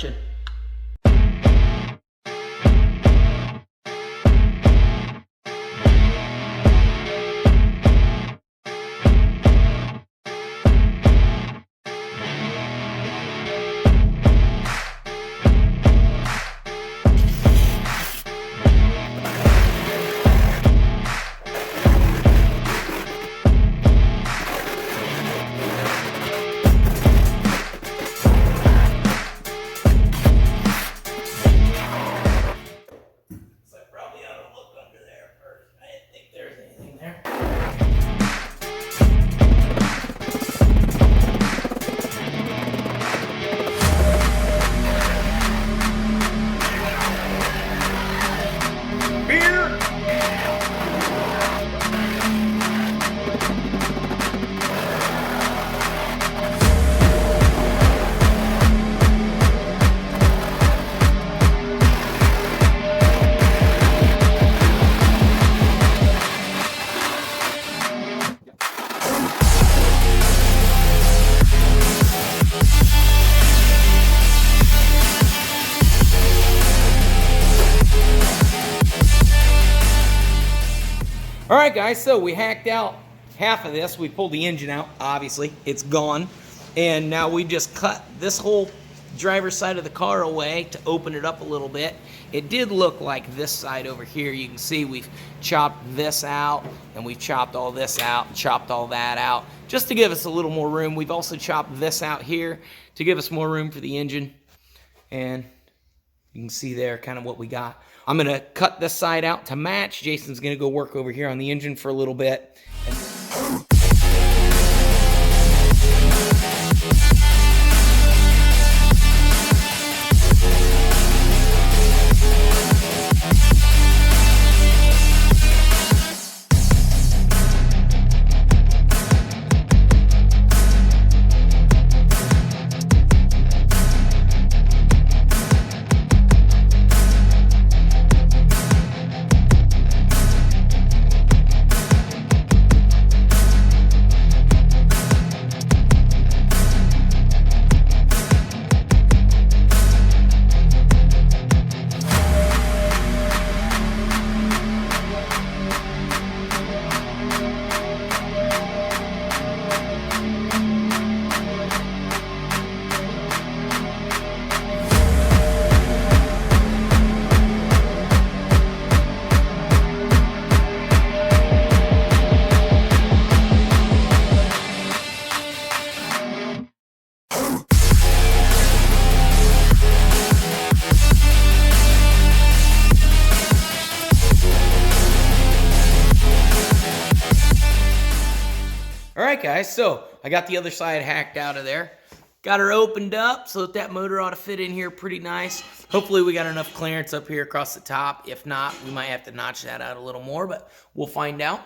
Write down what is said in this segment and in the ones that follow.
wrenching. All right, guys, so we hacked out half of this. We pulled the engine out, obviously. It's gone. And now we just cut this whole driver's side of the car away to open it up a little bit. It did look like this side over here. You can see we've chopped this out, and we've chopped all this out, and chopped all that out, just to give us a little more room. We've also chopped this out here to give us more room for the engine. And you can see there kind of what we got. I'm going to cut this side out to match. Jason's going to go work over here on the engine for a little bit. All right, guys, so I got the other side hacked out of there. Got her opened up so that motor ought to fit in here pretty nice. Hopefully we got enough clearance up here across the top. If not, we might have to notch that out a little more, but we'll find out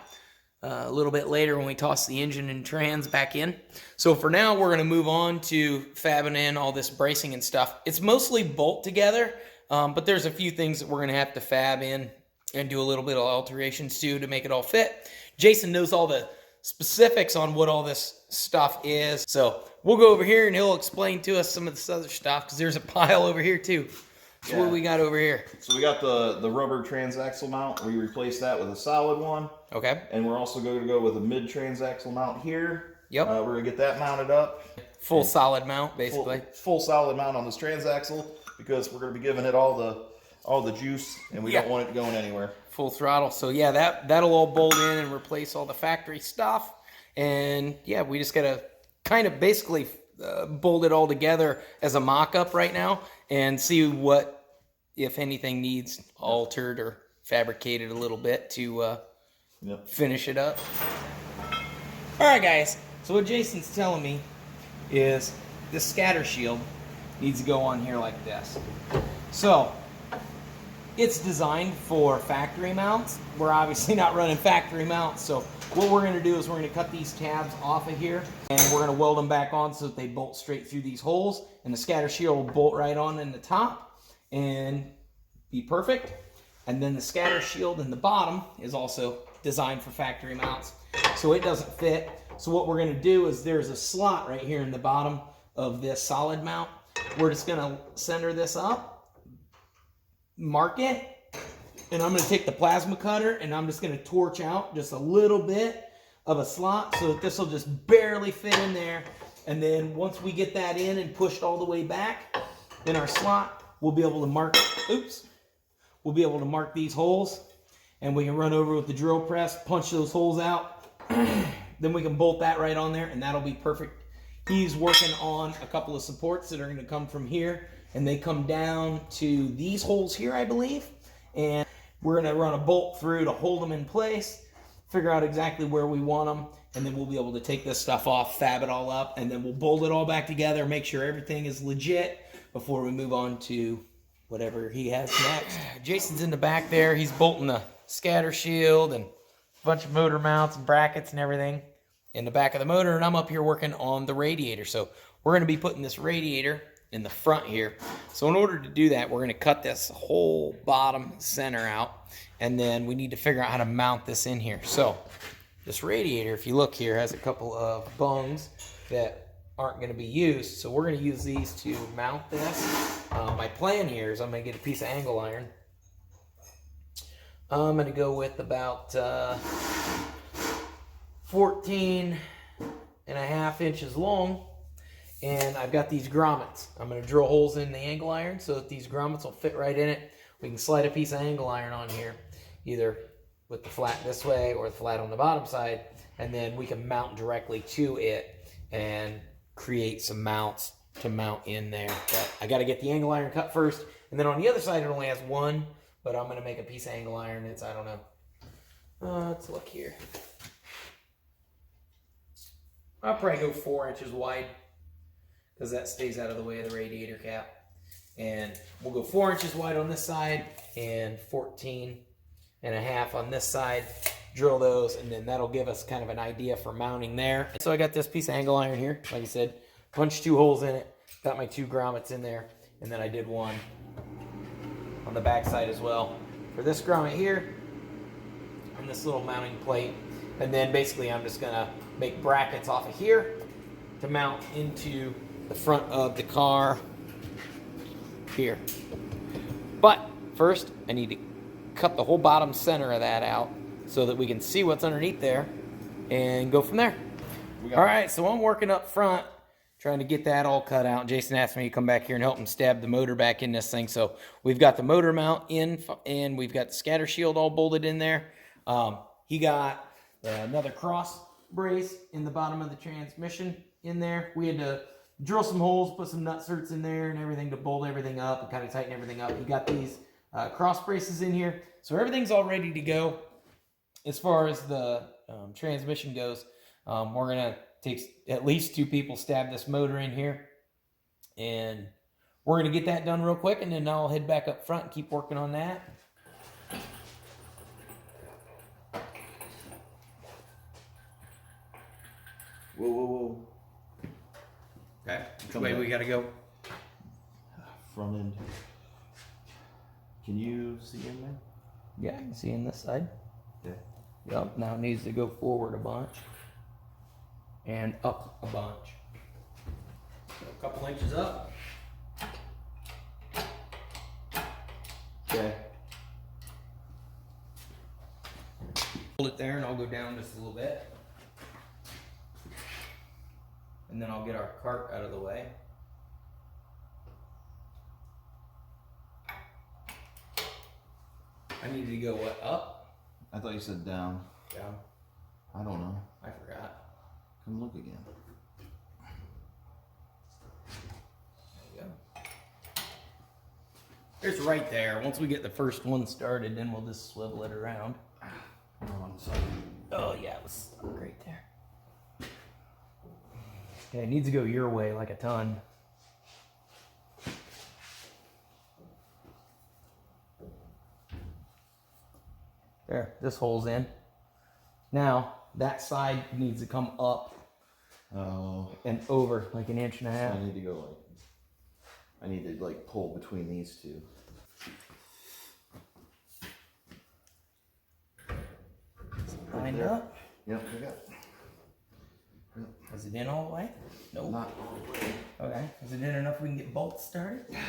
a little bit later when we toss the engine and trans back in. So for now, we're going to move on to fabbing in all this bracing and stuff. It's mostly bolt together, but there's a few things that we're going to have to fab in and do a little bit of alterations to make it all fit. Jason knows all the specifics on what all this stuff is. So we'll go over here and he'll explain to us some of this other stuff, because there's a pile over here too. So what do we got over here? So we got the rubber transaxle mount. We replaced that with a solid one. Okay. And we're also going to go with a mid transaxle mount here. Yep. We're going to get that mounted up. Full solid mount, basically. Full solid mount on this transaxle, because we're going to be giving it all the juice, and we don't want it going anywhere. Full throttle. So yeah, that'll all bolt in and replace all the factory stuff. And yeah, we just gotta kind of basically bolt it all together as a mock-up right now and see what, if anything, needs altered or fabricated a little bit to finish it up. All right, guys. So what Jason's telling me is this scatter shield needs to go on here like this. So it's designed for factory mounts. We're obviously not running factory mounts, so what we're going to do is we're going to cut these tabs off of here, and we're going to weld them back on so that they bolt straight through these holes, and the scatter shield will bolt right on in the top and be perfect. And then the scatter shield in the bottom is also designed for factory mounts, so it doesn't fit. So what we're going to do is there's a slot right here in the bottom of this solid mount. we're just gonna center this up, mark it, and I'm gonna take the plasma cutter and I'm just gonna torch out just a little bit of a slot so that this will just barely fit in there. And then once we get that in and pushed all the way back in our slot, we'll be able to mark, we'll be able to mark these holes, and we can run over with the drill press, punch those holes out. Then we can bolt that right on there, and that'll be perfect. He's working on a couple of supports that are going to come from here, and they come down to these holes here, I believe. And we're going to run a bolt through to hold them in place, figure out exactly where we want them, and then we'll be able to take this stuff off, fab it all up, and then we'll bolt it all back together, make sure everything is legit before we move on to whatever he has next. Jason's in the back there. He's bolting the scatter shield and a bunch of motor mounts and brackets and everything in the back of the motor, and I'm up here working on the radiator. So we're going to be putting this radiator in the front here. So in order to do that, we're going to cut this whole bottom center out, and then we need to figure out how to mount this in here. So this radiator, if you look here, has a couple of bungs that aren't going to be used, so we're going to use these to mount this. My plan here is I'm going to get a piece of angle iron. I'm going to go with about 14 and a half inches long, and I've got these grommets. I'm going to drill holes in the angle iron so that these grommets will fit right in it. We can slide a piece of angle iron on here, either with the flat this way or the flat on the bottom side, and then we can mount directly to it and create some mounts to mount in there. But I got to get the angle iron cut first, and then on the other side it only has one, but I'm going to make a piece of angle iron. It's, I don't know, let's look here. I'll probably go 4 inches wide because that stays out of the way of the radiator cap. And we'll go 4 inches wide on this side and 14 and a half on this side. Drill those, and then that'll give us kind of an idea for mounting there. So I got this piece of angle iron here, like I said, punched 2 holes in it, got my 2 grommets in there, and then I did one on the back side as well for this grommet here and this little mounting plate. And then basically I'm just gonna make brackets off of here to mount into the front of the car here. But first I need to cut the whole bottom center of that out so that we can see what's underneath there and go from there. All right, so I'm working up front trying to get that all cut out. Jason asked me to come back here and help him stab the motor back in this thing. So we've got the motor mount in, and we've got the scatter shield all bolted in there. He got another cross brace in the bottom of the transmission in there. We had to drill some holes, put some nut certs in there and everything to bolt everything up and kind of tighten everything up. He got these cross braces in here. So everything's all ready to go. As far as the transmission goes, we're going to take at least 2 people, stab this motor in here. And we're going to get that done real quick, and then I'll head back up front and keep working on that. Whoa, whoa, whoa. Okay, which way we got to go? Front end. Can you see in there? Yeah, I can see in this side. Yeah. Yep, now it needs to go forward a bunch and up a bunch. So a couple inches up. Okay. Hold it there and I'll go down just a little bit. And then I'll get our cart out of the way. I needed to go what, up? I thought you said down. Down. I don't know. I forgot. Come look again. There you go. It's right there. Once we get the first one started, then we'll just swivel it around. On the side. Oh yeah, it was stuck right there. Okay, it needs to go your way like a ton. There, this hole's in. Now, that side needs to come up and over like an inch and a half. I need to go like, I need to like pull between these 2. Lined up. Yep, I got it. Is it in all the way? Nope. Not all the way. Okay. Is it in enough we can get bolts started? Okay.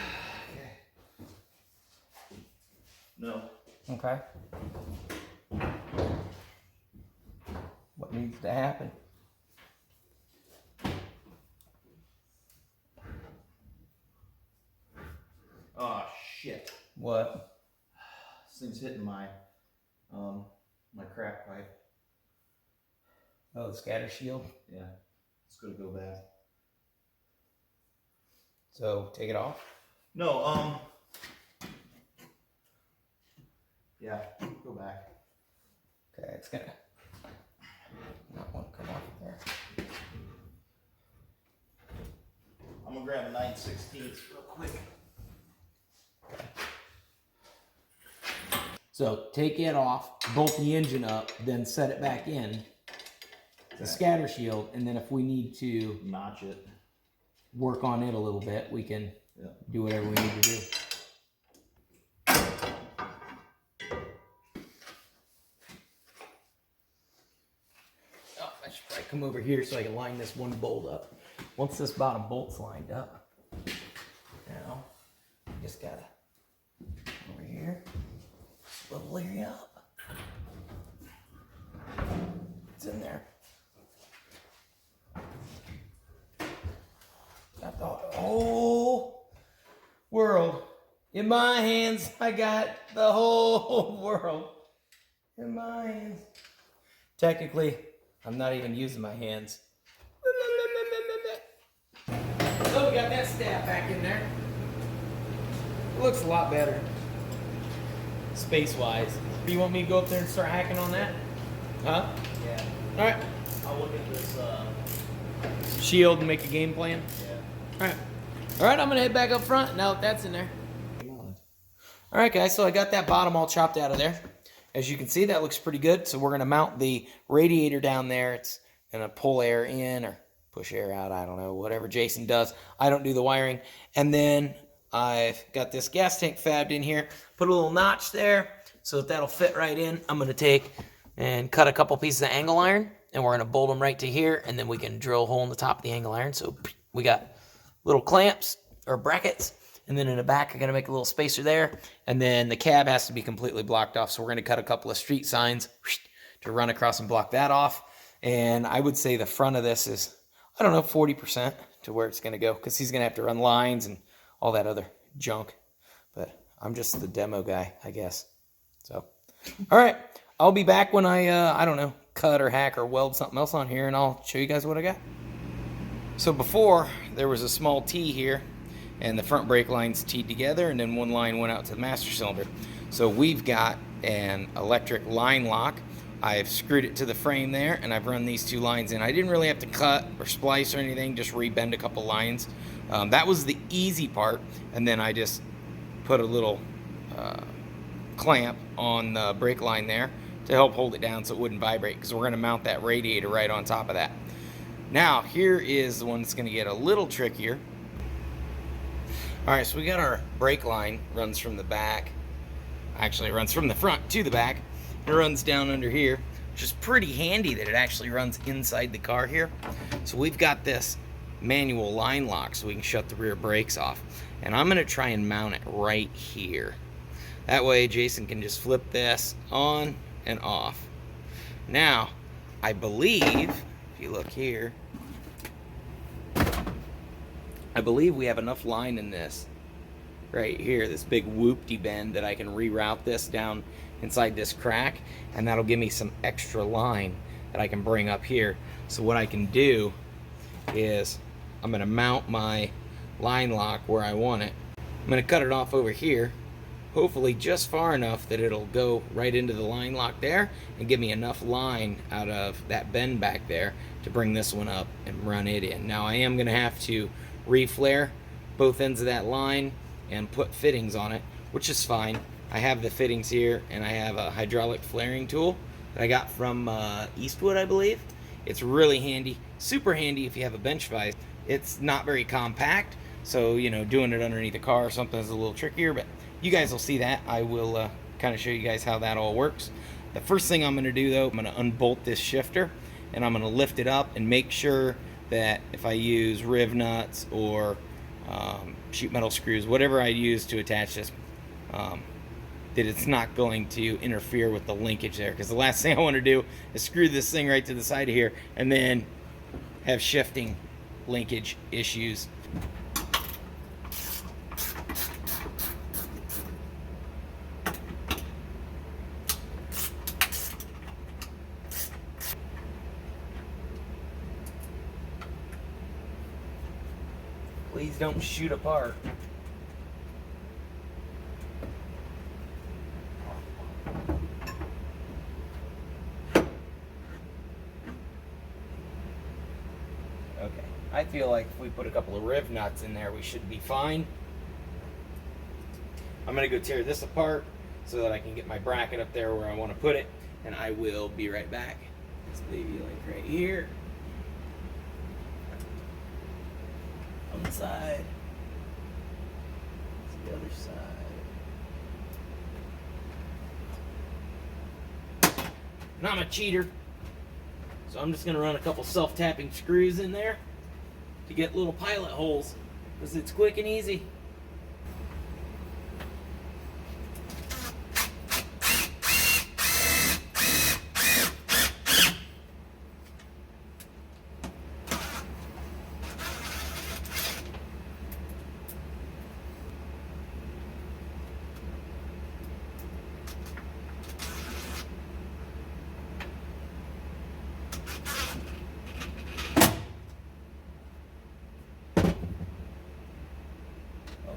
No. Okay. What needs to happen? Oh shit. What? This thing's hitting my my crack pipe. Oh, the scatter shield. Yeah. It's gonna go bad. So take it off. No, yeah, go back. Okay, it's gonna not want to come off there. I'm gonna grab a 9/16 real quick. So take it off, bolt the engine up, then set it back in, the scatter shield, and then if we need to Notch it. work on it a little bit, we can do whatever we need to do. Oh, I should probably come over here so I can line this one bolt up. Once this bottom bolt's lined up, now just gotta over here, swivel it up. It's in there. Got the whole world in my hands. I got the whole world in my hands. Technically, I'm not even using my hands. So we got that stab back in there. It looks a lot better, space-wise. Do you want me to go up there and start hacking on that? Huh? Yeah. All right. I'll look at this. Shield and make a game plan. Yeah. All right. All right, I'm gonna head back up front now that that's in there. All right, guys, so I got that bottom all chopped out of there. As you can see, that looks pretty good. So we're gonna mount the radiator down there. It's gonna pull air in or push air out, I don't know, whatever Jason does. I don't do the wiring. And then I've got this gas tank fabbed in here. Put a little notch there so that that'll fit right in. I'm gonna take and cut a couple pieces of angle iron, and we're gonna bolt them right to here, and then we can drill a hole in the top of the angle iron. So we got little clamps or brackets, and then in the back I'm gonna make a little spacer there, and then the cab has to be completely blocked off. So we're gonna cut a couple of street signs to run across and block that off. And I would say the front of this is, I don't know, 40% to where it's gonna go, because he's gonna have to run lines and all that other junk. But I'm just the demo guy, I guess. So, all right, I'll be back when I don't know, cut or hack or weld something else on here, and I'll show you guys what I got. So before, there was a small T here, and the front brake lines teed together, and then one line went out to the master cylinder. So we've got an electric line lock. I've screwed it to the frame there, and I've run these two lines in. I didn't really have to cut or splice or anything, just rebend a couple lines. That was the easy part, and then I just put a little clamp on the brake line there to help hold it down so it wouldn't vibrate, because we're going to mount that radiator right on top of that. Now, here is the one that's going to get a little trickier. Alright, so we got our brake line, runs from the back. Actually, it runs from the front to the back. It runs down under here, which is pretty handy that it actually runs inside the car here. So we've got this manual line lock so we can shut the rear brakes off. And I'm going to try and mount it right here. That way Jason can just flip this on and off. Now, I believe, if you look here, I believe we have enough line in this right here, this big whoop-de bend, that I can reroute this down inside this crack, and that'll give me some extra line that I can bring up here. So what I can do is I'm going to mount my line lock where I want it. I'm going to cut it off over here, hopefully just far enough that it'll go right into the line lock there and give me enough line out of that bend back there to bring this one up and run it in. Now I am going to have to reflare both ends of that line and put fittings on it, which is fine. I have the fittings here, and I have a hydraulic flaring tool that I got from Eastwood, I believe. It's really handy, super handy if you have a bench vise. It's not very compact, so you know, doing it underneath a car or something is a little trickier, but you guys will see that. I will kind of show you guys how that all works. The first thing I'm going to do though, I'm going to unbolt this shifter, and I'm going to lift it up and make sure that if I use riv nuts or sheet metal screws, whatever I use to attach this, that it's not going to interfere with the linkage there. Because the last thing I want to do is screw this thing right to the side of here and then have shifting linkage issues. Please don't shoot apart. Okay, I feel like if we put a couple of riv nuts in there, we should be fine. I'm gonna go tear this apart so that I can get my bracket up there where I want to put it, and I will be right back. This baby like right here. On the side. That's the other side. And I'm a cheater, so I'm just going to run a couple self-tapping screws in there to get little pilot holes, because it's quick and easy.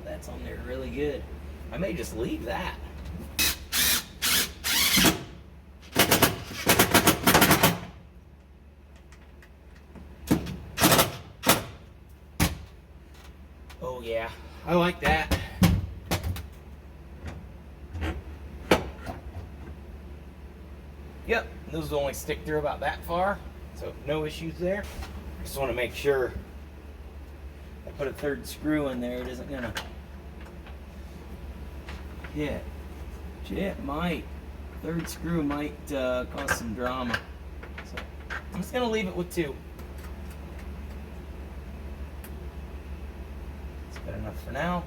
That's on there really good. I may just leave that. Oh yeah, I like that. Yep, those will only stick through about that far, so no issues there. Just want to make sure I put a third screw in there, it isn't gonna hit. It might. Third screw might cause some drama. So I'm just gonna leave it with two. That's good enough for now.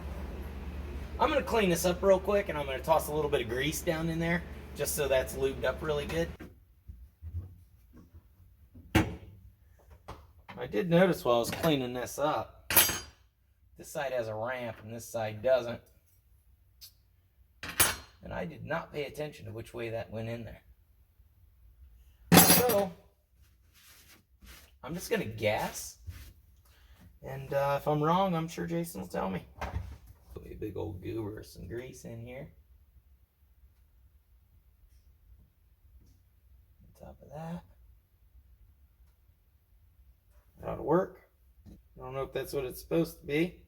I'm gonna clean this up real quick, and I'm gonna toss a little bit of grease down in there just so that's lubed up really good. I did notice while I was cleaning this up, this side has a ramp and this side doesn't. And I did not pay attention to which way that went in there. So, I'm just going to guess. And if I'm wrong, I'm sure Jason will tell me. Put a big old goober of some grease in here. On top of that. That ought to work. I don't know if that's what it's supposed to be.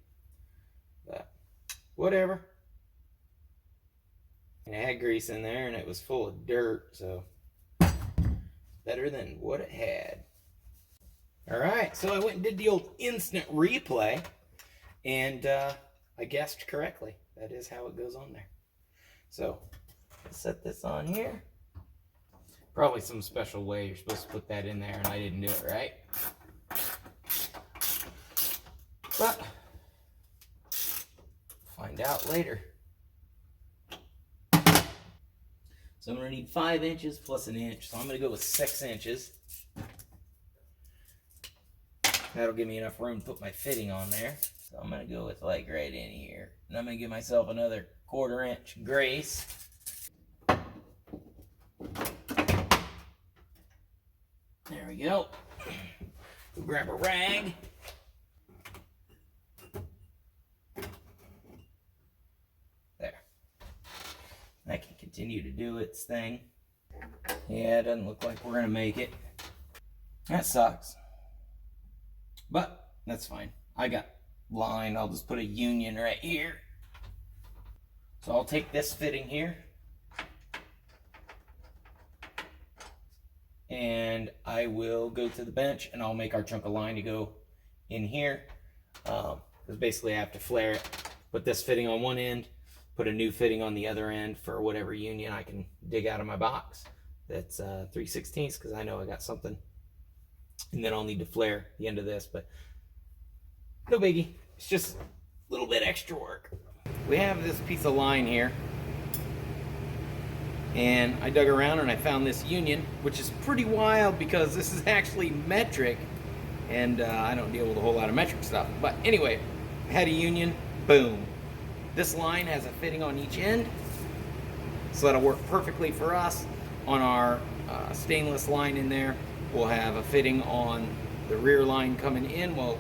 But, whatever. And it had grease in there and it was full of dirt, so better than what it had. Alright, so I went and did the old instant replay, and I guessed correctly. That is how it goes on there. So, let's set this on here. Probably some special way you're supposed to put that in there, and I didn't do it right. But, find out later. So I'm going to need 5 inches plus an inch. So I'm going to go with 6 inches. That'll give me enough room to put my fitting on there. So I'm going to go with like right in here. And I'm going to give myself another 1/4 inch grace. There we go. We'll grab a rag. That can continue to do its thing. Yeah, it doesn't look like we're going to make it. That sucks. But that's fine. I got line. I'll just put a union right here. So I'll take this fitting here. And I will go to the bench and I'll make our chunk of line to go in here. Because basically I have to flare it. Put this fitting on one end. Put a new fitting on the other end for whatever union I can dig out of my box. That's 3/16 because I know I got something. And then I'll need to flare the end of this, but no biggie. It's just little bit extra work. We have this piece of line here, and I dug around and I found this union, which is pretty wild because this is actually metric, and I don't deal with a whole lot of metric stuff. But anyway, I had a union, boom. This line has a fitting on each end, so that'll work perfectly for us. On our stainless line in there, we'll have a fitting on the rear line coming in, well,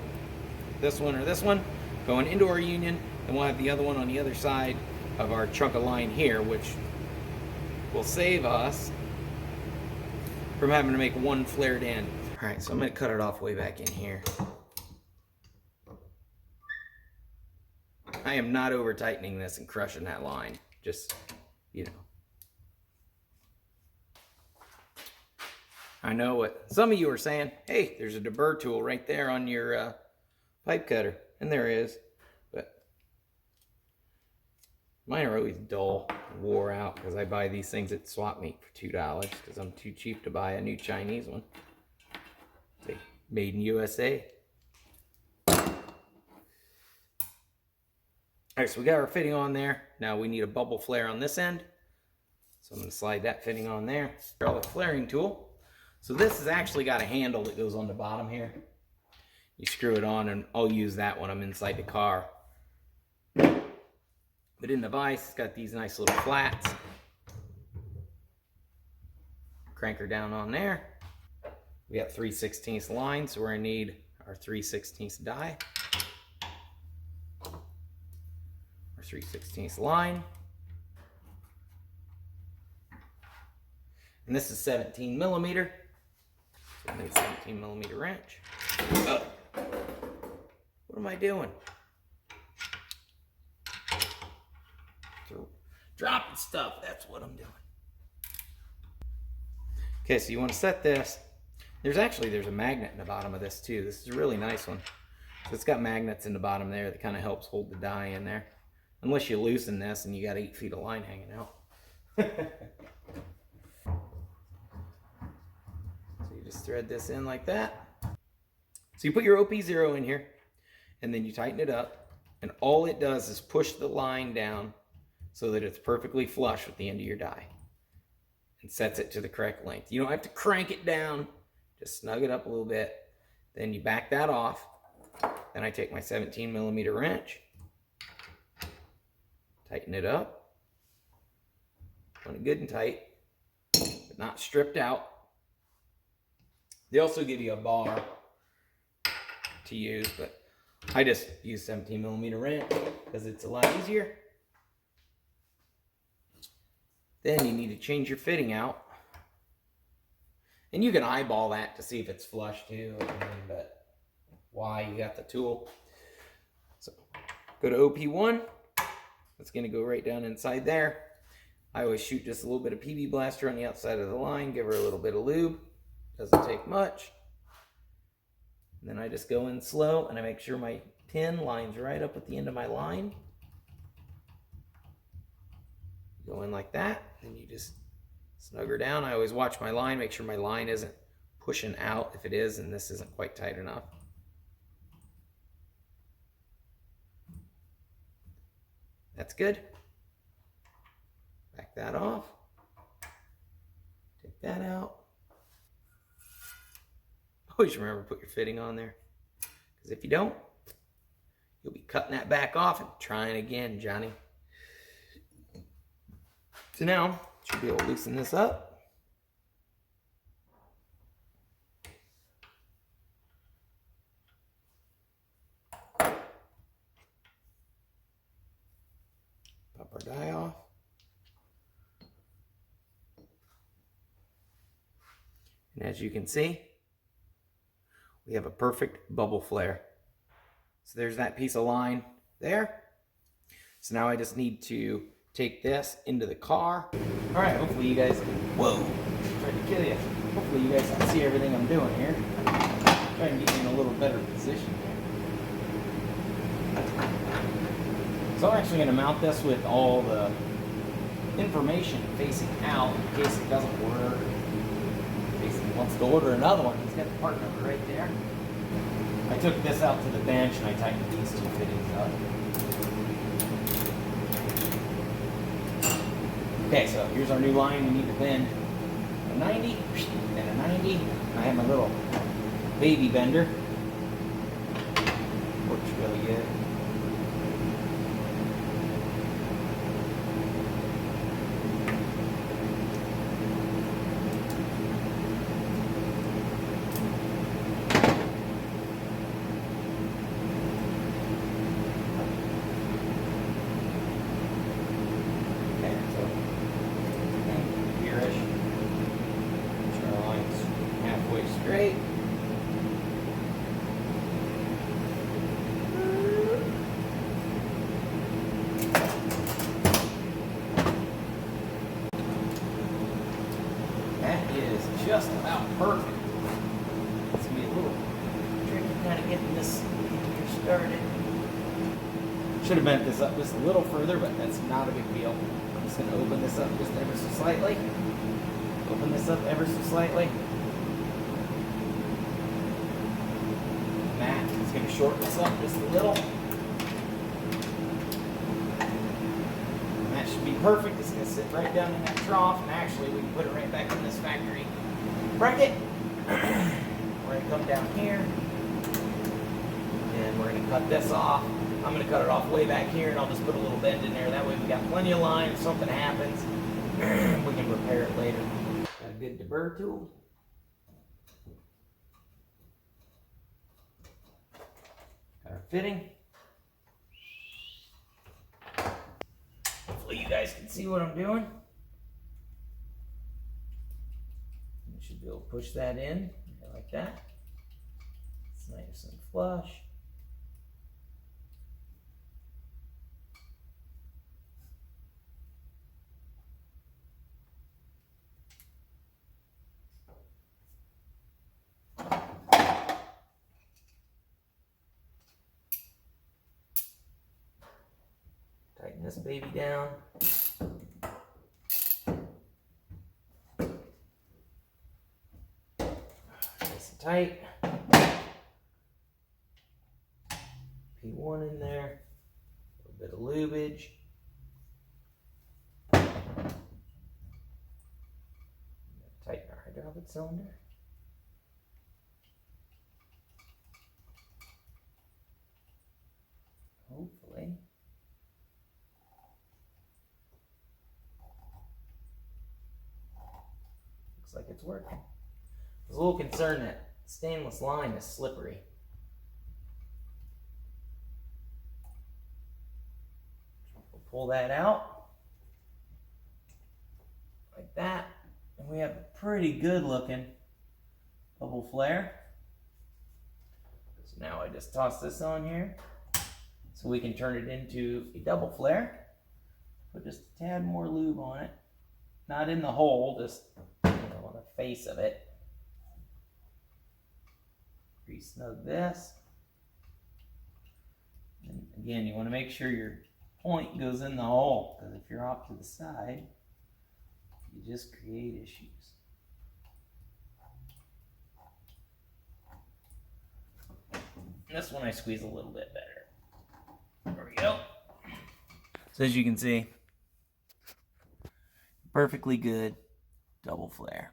this one or this one, going into our union, and we'll have the other one on the other side of our chunk of line here, which will save us from having to make one flared end. All right, so I'm gonna cut it off way back in here. I am not over tightening this and crushing that line, just, you know. I know what some of you are saying, hey, there's a deburr tool right there on your pipe cutter, and there is, but mine are always dull and wore out because I buy these things at swap meet for $2 because I'm too cheap to buy a new Chinese one. Say, made in USA. Alright, so we got our fitting on there. Now we need a bubble flare on this end. So I'm going to slide that fitting on there. Hydraulic flaring tool. So this has actually got a handle that goes on the bottom here. You screw it on, and I'll use that when I'm inside the car. But in the vise, it's got these nice little flats. Crank her down on there. We got 3/16 line, so we're going to need our 3/16 die. Our 3/16 line. And this is 17 millimeter. So I need a 17 millimeter wrench. Oh. What am I doing? Dropping stuff, that's what I'm doing. Okay, so you want to set this. There's a magnet in the bottom of this too. This is a really nice one. So it's got magnets in the bottom there that kind of helps hold the die in there. Unless you loosen this and you got 8 feet of line hanging out. Just thread this in like that. So you put your OP0 in here, and then you tighten it up, and all it does is push the line down so that it's perfectly flush with the end of your die and sets it to the correct length. You don't have to crank it down, just snug it up a little bit. Then you back that off. Then I take my 17 millimeter wrench, tighten it up, want it good and tight, but not stripped out. They also give you a bar to use, but I just use 17 millimeter wrench because it's a lot easier. Then you need to change your fitting out. And you can eyeball that to see if it's flush too, but why, you got the tool. So go to OP1. That's going to go right down inside there. I always shoot just a little bit of PB blaster on the outside of the line, give her a little bit of lube. Doesn't take much. And then I just go in slow and I make sure my pin lines right up at the end of my line. Go in like that, and you just snug her down. I always watch my line, make sure my line isn't pushing out. If it is, and this isn't quite tight enough. That's good. Back that off. Take that out. Always remember to put your fitting on there, because if you don't, you'll be cutting that back off and trying again, Johnny. So now, should be able to loosen this up. Pop our die off. And as you can see, we have a perfect bubble flare. So there's that piece of line there. So now I just need to take this into the car. All right, hopefully you guys can, whoa, tried to kill you. Hopefully you guys can see everything I'm doing here. Try and get you in a little better position here. So I'm actually gonna mount this with all the information facing out in case it doesn't work. Wants to order another one. He's got the part number right there. I took this out to the bench and I tightened these two fittings up. Okay, so here's our new line. We need to bend a 90 and a 90. I have my little baby bender. Works really good. Straight. That is just about perfect. It's gonna be a little tricky kind of getting this here started. Should have bent this up just a little further, but that's not a big deal. I'm just gonna open this up just ever so slightly. Open this up ever so slightly. It's going to shorten this up just a little. And that should be perfect. It's going to sit right down in that trough. And actually, we can put it right back in this factory bracket. We're going to come down here. And we're going to cut this off. I'm going to cut it off way back here. And I'll just put a little bend in there. That way we got plenty of line. If something happens, we can repair it later. Got a good deburr tool. Our fitting. Hopefully you guys can see what I'm doing. You should be able to push that in like that. It's nice and flush. Tighten this baby down. Nice and tight. P1 in there. A little bit of lubage. Tighten our hydraulic cylinder. Hopefully. Looks like it's working. I was a little concerned that stainless line is slippery. We'll pull that out like that, and we have a pretty good looking bubble flare. So now I just toss this on here so we can turn it into a double flare. Put just a tad more lube on it. Not in the hole, just on the face of it. Re-snug this. And again, you want to make sure your point goes in the hole, because if you're off to the side, you just create issues. This one I squeeze a little bit better. There we go. So as you can see, perfectly good double flare.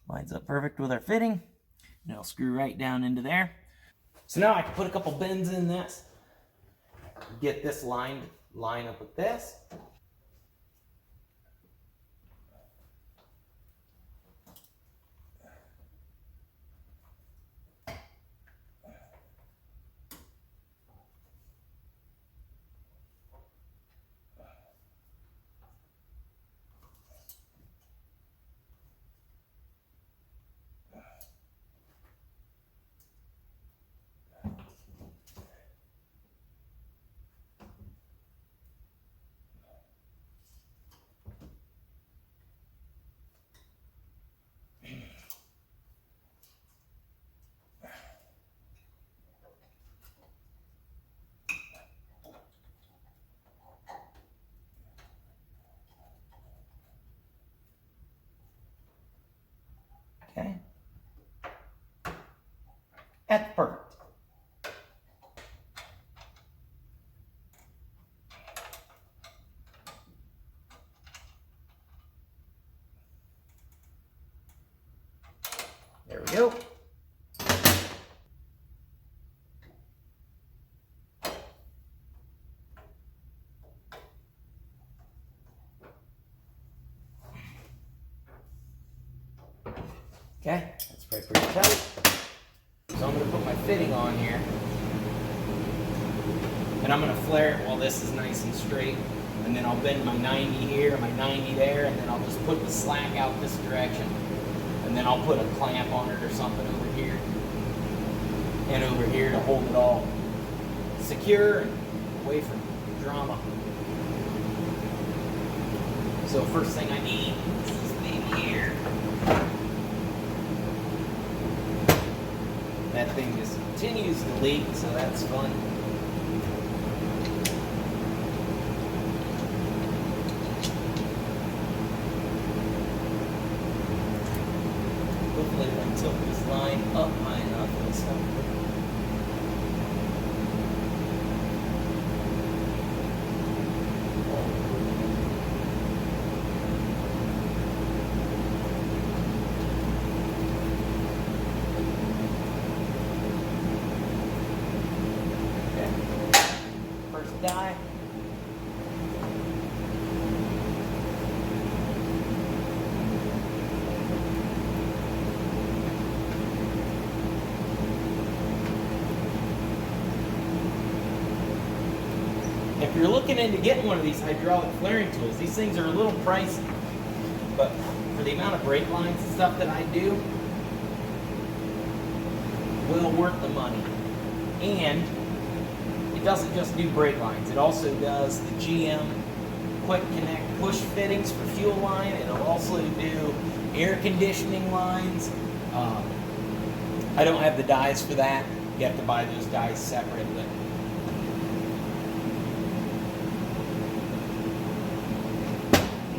Lines up perfect with our fitting. And it'll screw right down into there. So now I can put a couple bends in this. Get this line up with this. There we go. Okay, that's pretty tight. So I'm going to put my fitting on here. And I'm going to flare it while this is nice and straight. And then I'll bend my 90 here, my 90 there, and then I'll just put the slack out this direction. And then I'll put a clamp on it or something over here. And over here to hold it all secure and away from drama. So first thing I need is this baby here. That thing just continues to leak, so that's fun. Hopefully if I tilt this line up high enough, it'll stop. Die. If you're looking into getting one of these hydraulic flaring tools, these things are a little pricey, but for the amount of brake lines and stuff that I do, well worth the money. And it doesn't just do brake lines, it also does the GM quick connect push fittings for fuel line. It'll also do air conditioning lines. I don't have the dies for that. You have to buy those dies separate. But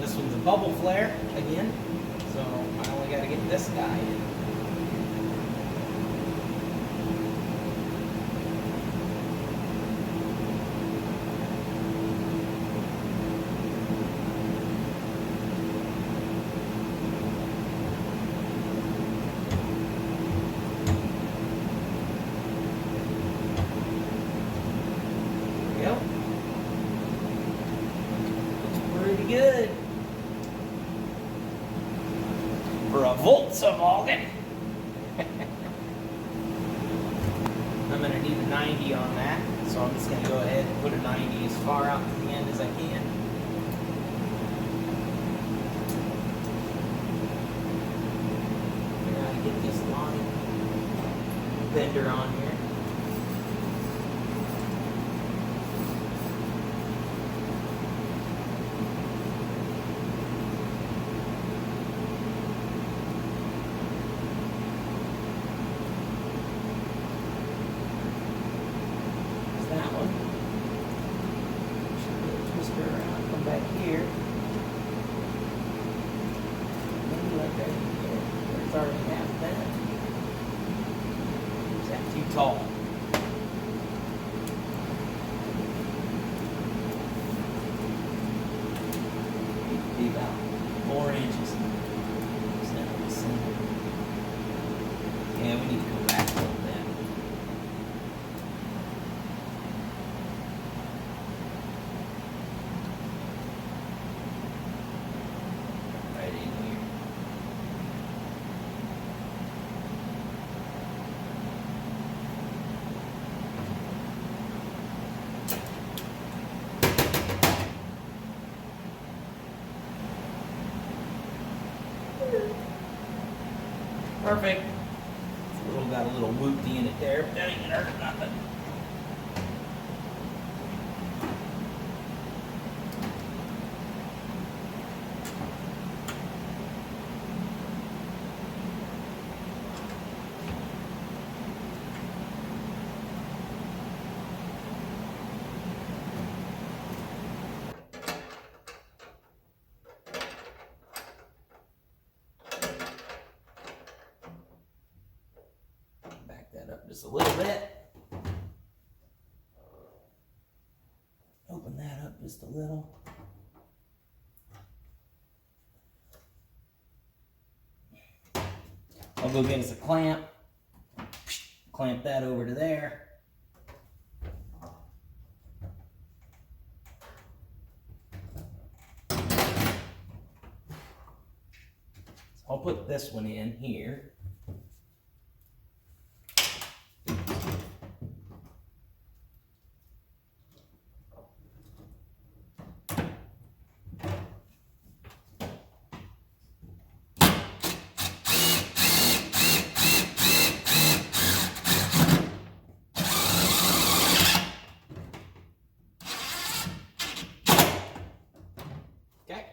this one's a bubble flare again, so I only got to get this die in. Good for a Volkswagen. I'm going to need a 90 on that, so I'm just going to go ahead and put a 90 as far out to the end as I can. Now to get this line bender on here. Back here. Maybe like right here. There's already half that. Is that too tall? Needs to be about 4 inches. Yeah, we need to go back a little bit. Perfect. It's got a little whoopty in it there, but that ain't gonna hurt nothing. Just a little bit. Open that up just a little. I'll go get us a clamp. Clamp that over to there. So I'll put this one in here. Okay.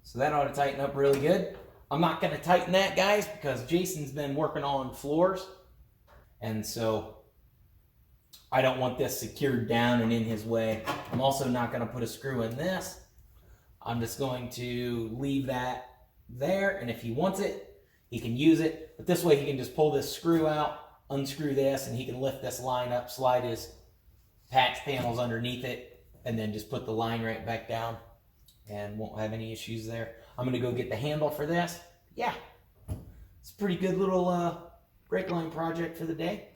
So that ought to tighten up really good. I'm not going to tighten that, guys, because Jason's been working on floors. And so I don't want this secured down and in his way. I'm also not going to put a screw in this. I'm just going to leave that there. And if he wants it, he can use it. But this way he can just pull this screw out, unscrew this, and he can lift this line up, slide his patch panels underneath it, and then just put the line right back down and won't have any issues there. I'm going to go get the handle for this. Yeah, it's a pretty good little brake line project for the day.